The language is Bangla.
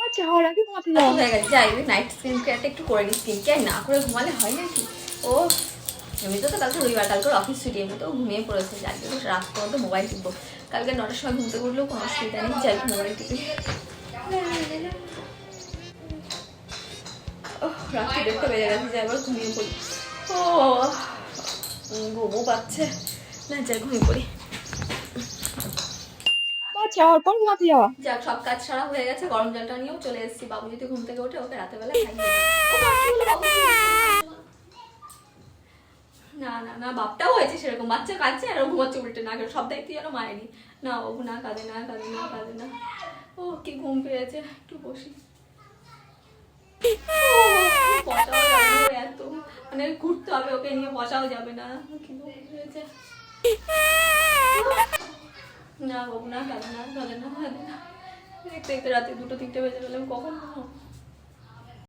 আচ্ছা রাতে ঘুমাতে যাওয়া হয়ে গেছে, যাই নাইট স্কিন কেয়ারটা একটু করে নিই। স্কিন কেয়ার না করে ঘুমালে হয় নাকি? ও এমনিতেও তো কালকে রবিবার, কালকে অফিস ছুটি, এমনিতেও ঘুমিয়ে পড়েছে, যাই রাত পর্যন্ত মোবাইল টিপবো। কালকে 9টার সময় ঘুমতে উঠলেও কোনো অসুবিধা নেই, যাই মোবাইল টিপি। রাত্রি 1:30 বেজে গেছে, যাই এবার ঘুমিয়ে পড়ি। ও ঘুমও পাচ্ছে না, যাই ঘুমিয়ে পড়ি। আচ্ছা আর পর ঘুমাতে যাওয়া যাক সব কাজ সারা হয়ে গেছে, গরম জলটা নিয়েও চলে এসেছি। বাবু যদি ঘুম থেকে ওঠে ওকে রাতের বেলা খাইয়ে না না না, বাপটাও হয়েছে সেরকম, বাচ্চা কাঁদছে আর ও ঘুমাচ্ছে উল্টে, না সব দায়িত্ব যেন মায়েরই। না বাবু না কাঁদে না, কাঁদে না, কাঁদে না। ও কি ঘুম পেয়েছে, একটু বসি। বসাও যাবে না, এত মানে ঘুরতে হবে ওকে নিয়ে, বসাও যাবে না, কি ঘুম পেয়েছে। না বাবু না কাঁদে না, কাঁদে না, কাঁদে না। দেখতে দেখতে রাতে 2-3 বেজে গেলাম, কখন